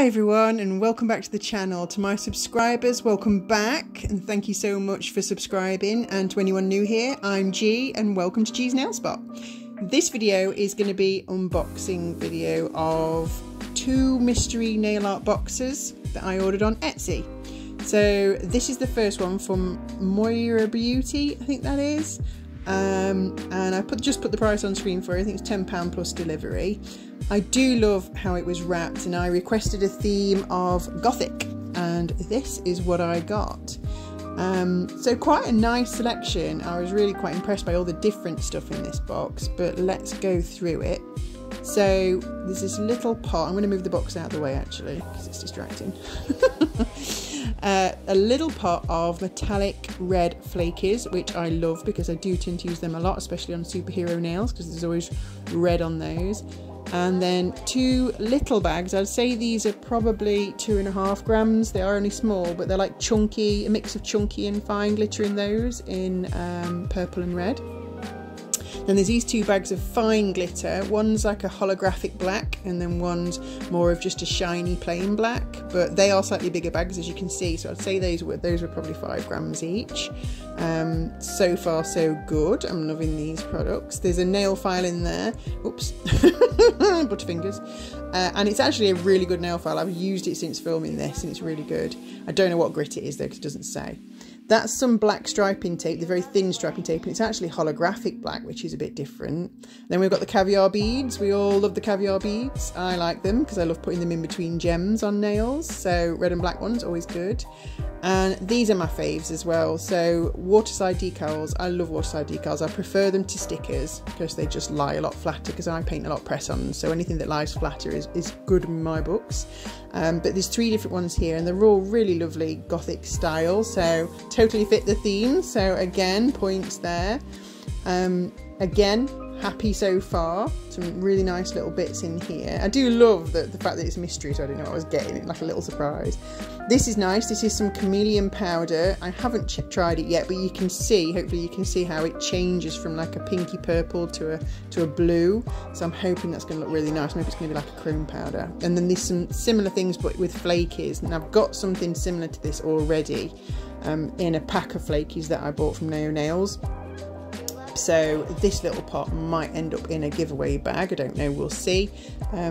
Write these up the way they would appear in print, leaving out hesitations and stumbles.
everyone, and welcome back to the channel. To my subscribers, welcome back and thank you so much for subscribing, and to anyone new here, I'm G and welcome to G's Nail Spot. This video is going to be unboxing video of 2 mystery nail art boxes that I ordered on Etsy. So this is the first one from Moirae Beauty, I think that is. And I just put the price on screen for it. I think it's £10 plus delivery. I do love how it was wrapped, and I requested a theme of Gothic, and this is what I got. So quite a nice selection. I was really quite impressed by all the different stuff in this box, but let's go through it. So there's this little pot. I'm going to move the box out of the way actually because it's distracting. A little pot of metallic red flakies, which I love because I do tend to use them a lot, especially on superhero nails, because there's always red on those. And then 2 little bags. I'd say these are probably 2.5 grams. They are only small, but they're like chunky, a mix of chunky and fine glitter in those, in purple and red. Then there's these 2 bags of fine glitter. One's like a holographic black, and then one's more of just a shiny plain black, but they are slightly bigger bags, as you can see. So I'd say those were probably 5 grams each. So far so good. I'm loving these products. There's a nail file in there. Oops, butterfingers. And it's actually a really good nail file. I've used it since filming this and it's really good. I don't know what grit it is though, because it doesn't say. That's some black striping tape, the very thin striping tape, and it's actually holographic black, which is a bit different. Then we've got the caviar beads. We all love the caviar beads. I like them because I love putting them in between gems on nails. So red and black ones, always good. And these are my faves as well. So waterside decals. I love waterside decals. I prefer them to stickers because they just lie a lot flatter, because I paint a lot of press-ons. So anything that lies flatter is good in my books. But there's 3 different ones here, and they're all really lovely Gothic style. So totally fit the theme. So again, points there. Again, happy so far. Some really nice little bits in here. I do love the fact that it's mystery, so I didn't know what I was getting. It's like a little surprise. This is nice. This is some chameleon powder. I haven't tried it yet, but you can see, hopefully you can see how it changes from like a pinky purple to a blue. So I'm hoping that's going to look really nice. Maybe it's going to be like a chrome powder. And then there's some similar things but with flakies, and I've got something similar to this already in a pack of flakies that I bought from Nails. So this little pot might end up in a giveaway bag. I don't know, we'll see.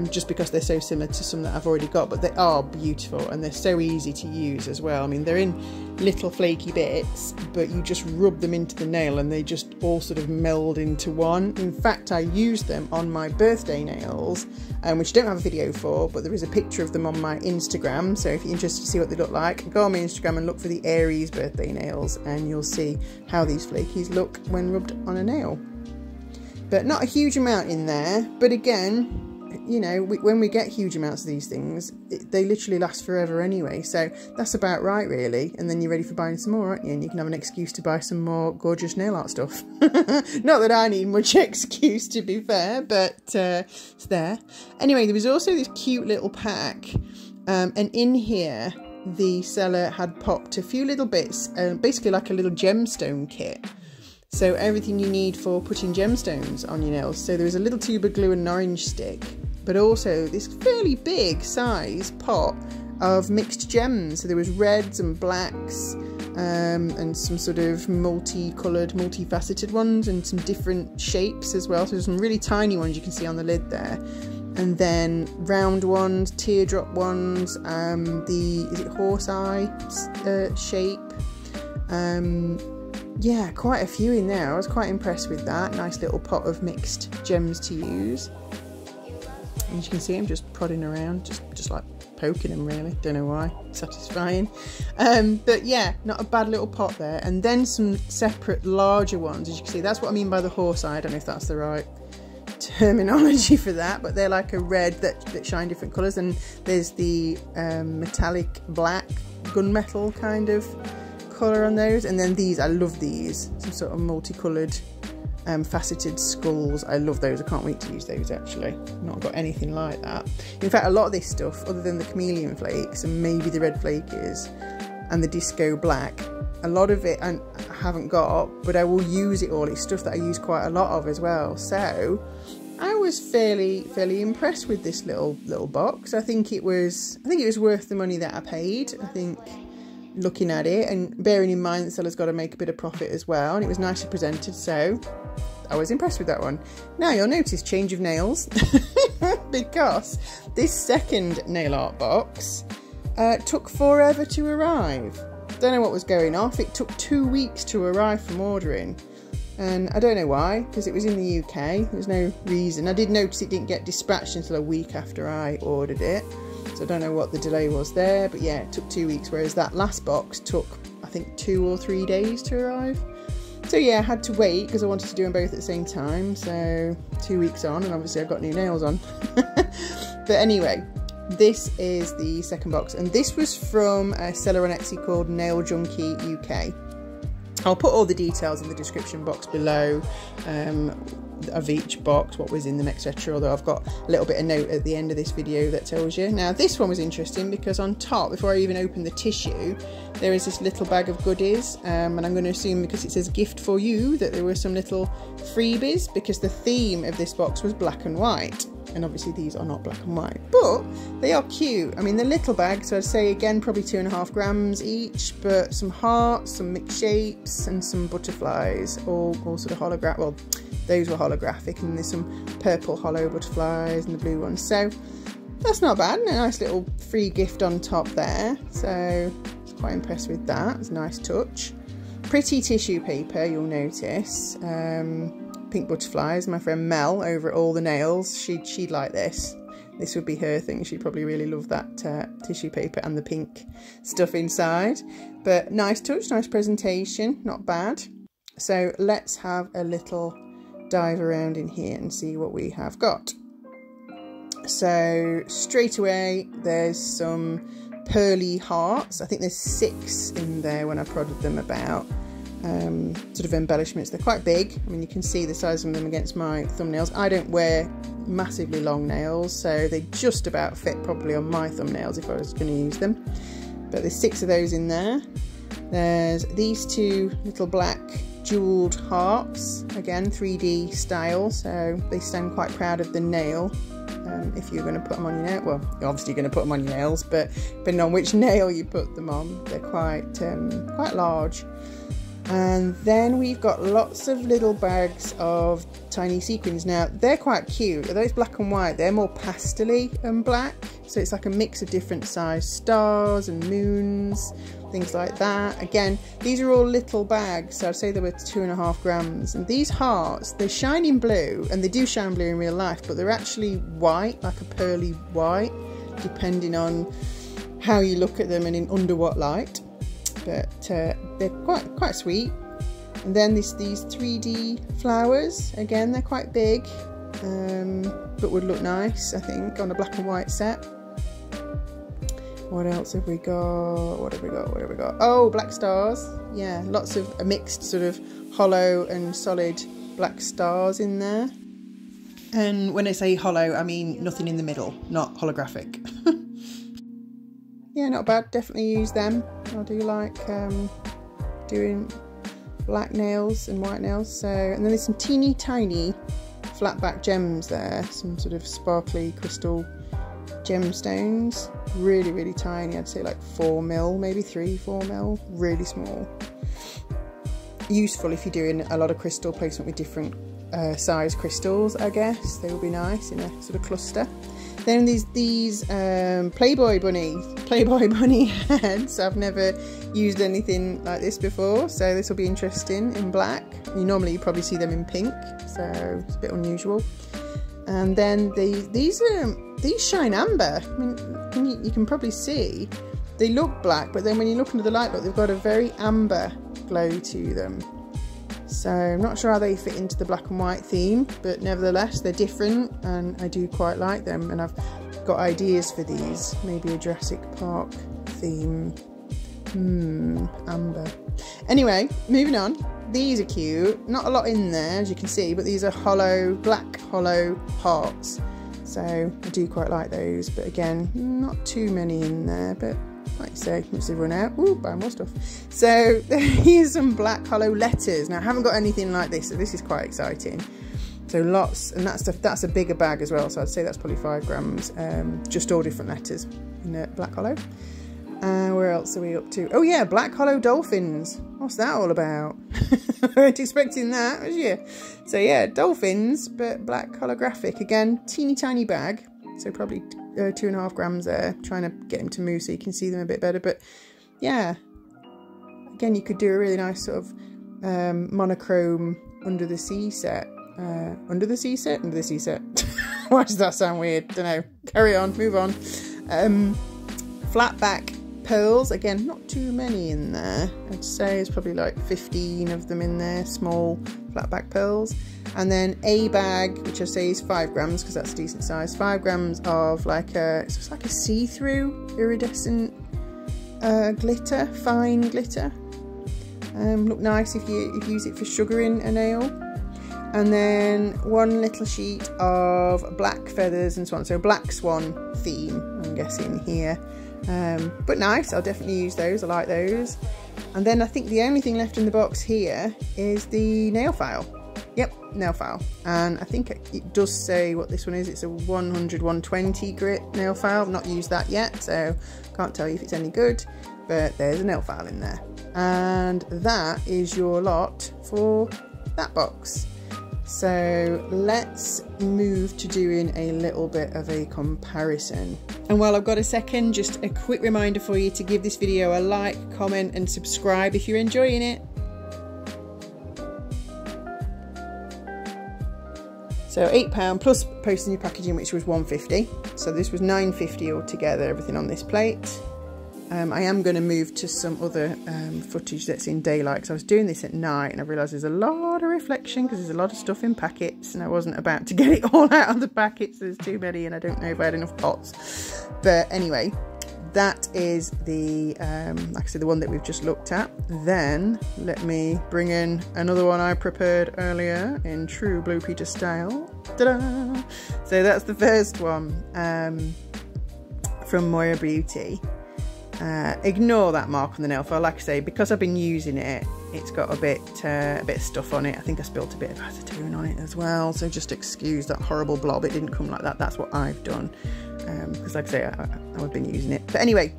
Just because they're so similar to some that I've already got, but they are beautiful and they're so easy to use as well. I mean, they're in little flaky bits, but you just rub them into the nail and they just all sort of meld into one. In fact, I used them on my birthday nails, which I don't have a video for, but there is a picture of them on my Instagram. So if you're interested to see what they look like, go on my Instagram and look for the Aries birthday nails, and you'll see how these flakies look when rubbed on a nail. But not a huge amount in there, but again, you know, when we get huge amounts of these things, they literally last forever anyway, so that's about right really. And then you're ready for buying some more, aren't you? And you can have an excuse to buy some more gorgeous nail art stuff. Not that I need much excuse, to be fair, but it's there. Anyway, there was also this cute little pack, and in here the seller had popped a few little bits, basically like a little gemstone kit. So everything you need for putting gemstones on your nails. So there was a little tube of glue and an orange stick, but also this fairly big size pot of mixed gems. So there was reds and blacks, and some sort of multi-coloured, multifaceted ones, and some different shapes as well. So there's some really tiny ones you can see on the lid there. And then round ones, teardrop ones, is it horse eye shape? Yeah, quite a few in there. I was quite impressed with that. Nice little pot of mixed gems to use. And you can see I'm just prodding around, just like poking them really. Don't know why. Satisfying. But yeah, not a bad little pot there. And then some separate larger ones. As you can see, that's what I mean by the horse eye. I don't know if that's the right terminology for that, but they're like a red that shine different colours. And there's the metallic black gunmetal kind of colour on those, and then these, I love these, some sort of multicoloured faceted skulls. I love those. I can't wait to use those actually. I've not got anything like that. In fact, a lot of this stuff, other than the chameleon flakes and maybe the red flakies and the disco black, a lot of it I haven't got, but I will use it all. It's stuff that I use quite a lot of as well. So I was fairly impressed with this little box. I think it was worth the money that I paid. I think, looking at it and bearing in mind the seller's got to make a bit of profit as well, and it was nicely presented, so I was impressed with that one. Now you'll notice change of nails because this second nail art box took forever to arrive. Don't know what was going off. It took 2 weeks to arrive from ordering, and I don't know why, because it was in the UK. There's no reason. I did notice it didn't get dispatched until a week after I ordered it, so I don't know what the delay was there, but yeah, it took 2 weeks, whereas that last box took, I think, 2 or 3 days to arrive. So yeah, I had to wait because I wanted to do them both at the same time, so 2 weeks on, and obviously I've got new nails on. But anyway, this is the second box, and this was from a seller on Etsy called NailJunkieUk. I'll put all the details in the description box below of each box, what was in them, etc. Although I've got a little bit of note at the end of this video that tells you. Now this one was interesting because on top, before I even open the tissue, there is this little bag of goodies, and I'm going to assume because it says gift for you that there were some little freebies, because the theme of this box was black and white. And obviously these are not black and white, but they are cute. I mean, the little bags, so I'd say again probably 2.5 grams each, but some hearts, some mixed shapes, and some butterflies, all sort of holographic. Well, those were holographic, and there's some purple hollow butterflies and the blue ones, so that's not bad. And a nice little free gift on top there, so I was quite impressed with that. It's a nice touch. Pretty tissue paper, you'll notice. Pink butterflies. My friend Mel over at All the Nails, she'd like this. This would be her thing. She'd probably really love that tissue paper and the pink stuff inside. But nice touch, nice presentation, not bad. So let's have a little dive around in here and see what we have got. So straight away there's some pearly hearts. I think there's 6 in there when I prodded them about. Sort of embellishments. They're quite big. I mean, you can see the size of them against my thumbnails. I don't wear massively long nails, so they just about fit probably on my thumbnails if I was going to use them. But there's 6 of those in there. There's these 2 little black jeweled hearts, again 3D style, so they stand quite proud of the nail. If you're going to put them on your nail, well, you're obviously going to put them on your nails, but depending on which nail you put them on, they're quite large. And then we've got lots of little bags of tiny sequins. Now they're quite cute. Although it's black and white, they're more pastel-y and black, so it's like a mix of different size stars and moons, things like that. Again, these are all little bags, so I'd say they were 2.5 grams. And these hearts, they shine in blue, and they do shine blue in real life, but they're actually white, like a pearly white, depending on how you look at them and in under what light. But they're quite sweet. And then these 3D flowers, again they're quite big, but would look nice, I think, on a black and white set. What else have we got? What have we got? Oh, black stars. Yeah, lots of a mixed sort of hollow and solid black stars in there. And when I say hollow, I mean nothing in the middle, not holographic. Yeah, not bad. Definitely use them. I do like doing black nails and white nails. So, and then there's some teeny tiny flat back gems there, some sort of sparkly crystal gemstones. Really, really tiny. I'd say like 4 mil, maybe 3-4 mil. Really small. Useful if you're doing a lot of crystal placement with different size crystals, I guess. They would be nice in a sort of cluster. Then these Playboy bunny heads. I've never used anything like this before, so this will be interesting in black. You probably see them in pink, so it's a bit unusual. And then these shine amber. I mean, you can probably see they look black, but then when you look under the light, look, they've got a very amber glow to them. So I'm not sure how they fit into the black and white theme, but nevertheless they're different and I do quite like them, and I've got ideas for these. Maybe a Jurassic Park theme. Amber. Anyway, moving on. These are cute. Not a lot in there, as you can see, but these are black hollow hearts. So I do quite like those, but again, not too many in there, but like I say, once they run out, ooh, buy more stuff. So here's some black hollow letters. Now I haven't got anything like this, so this is quite exciting. So lots, and that's a bigger bag as well, so I'd say that's probably 5 grams, just all different letters in Black Hollow. Where else are we up to? Oh yeah, Black Hollow dolphins. What's that all about? I weren't expecting that, was you? So yeah, dolphins, but black holographic. Again, teeny tiny bag, so probably 2.5 grams there. Trying to get them to move so you can see them a bit better, but yeah. Again, you could do a really nice sort of monochrome under the sea set. Under the sea set? Under the sea set. Why does that sound weird? Don't know. Carry on, move on. Flat back pearls. Again, not too many in there. I'd say there's probably like 15 of them in there. Small flat back pearls. And then a bag, which I say is 5 grams because that's a decent size. 5 grams of like it's just like a see-through iridescent glitter, fine glitter. Look nice if you use it for sugaring a nail. And then 1 little sheet of black feathers and swan, so black swan theme, I'm guessing here. But nice, I'll definitely use those, I like those. And then I think the only thing left in the box here is the nail file. Yep, nail file. And I think it does say what this one is. It's a 100-120 grit nail file. I've not used that yet, so can't tell you if it's any good, but there's a nail file in there. And that is your lot for that box. So let's move to doing a little bit of a comparison. And while I've got a second, just a quick reminder for you to give this video a like, comment and subscribe if you're enjoying it. So £8 plus postage and packaging, which was £1.50. So this was £9.50 altogether, everything on this plate. I am going to move to some other footage that's in daylight, because I was doing this at night and I realised there's a lot of reflection because there's a lot of stuff in packets and I wasn't about to get it all out of the packets. There's too many and I don't know if I had enough pots. But anyway, that is the, like I said, the one that we've just looked at. Then let me bring in another one I prepared earlier in true Blue Peter style. Ta-da! So that's the first one from Moirae Beauty. Ignore that mark on the nail file. Like I say, because I've been using it, it's got a bit of stuff on it. I think I spilled a bit of acetone on it as well, so just excuse that horrible blob. It didn't come like that. That's what I've done, because like I say, I've been using it. But anyway,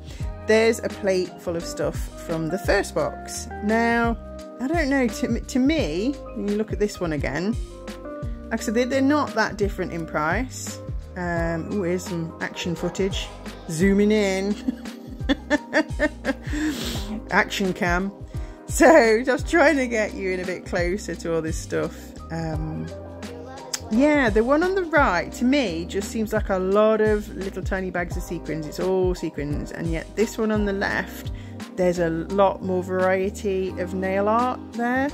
there's a plate full of stuff from the first box. Now, I don't know, to me, when you look at this one again, like I said, they're not that different in price. Oh, here's some action footage. Zooming in. Action cam. So just trying to get you in a bit closer to all this stuff. Yeah, the one on the right to me just seems like a lot of little tiny bags of sequins. It's all sequins, and yet this one on the left, there's a lot more variety of nail art there.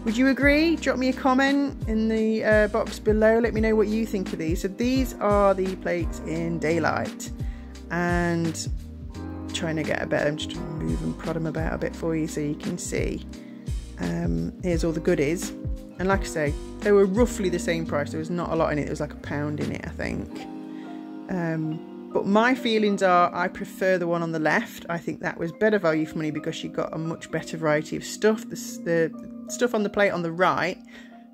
Would you agree? Drop me a comment in the box below. Let me know what you think of these. So these are the plates in daylight, and trying to get a better, I'm just trying to move and prod them about a bit for you so you can see. Here's all the goodies, and like I say, they were roughly the same price. There was not a lot in it. There was like £1 in it, I think. But my feelings are I prefer the one on the left. I think that was better value for money because you got a much better variety of stuff. The stuff on the plate on the right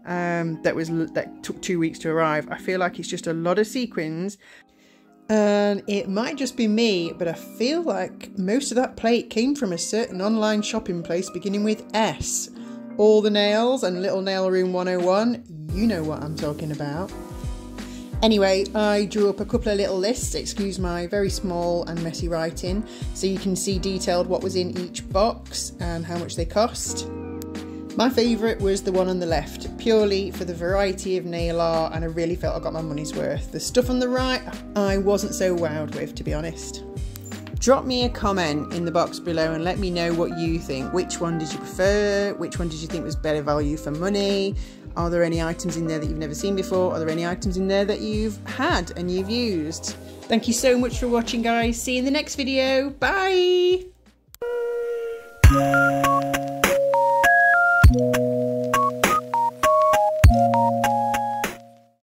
that took 2 weeks to arrive, I feel like it's just a lot of sequins. And it might just be me, but I feel like most of that plate came from a certain online shopping place beginning with S. All the Nails and Little Nail Room 101, you know what I'm talking about. Anyway, I drew up a couple of little lists, excuse my very small and messy writing, so you can see detailed what was in each box and how much they cost. My favourite was the one on the left, purely for the variety of nail art, and I really felt I got my money's worth. The stuff on the right, I wasn't so wowed with, to be honest. Drop me a comment in the box below and let me know what you think. Which one did you prefer? Which one did you think was better value for money? Are there any items in there that you've never seen before? Are there any items in there that you've had and you've used? Thank you so much for watching, guys. See you in the next video. Bye!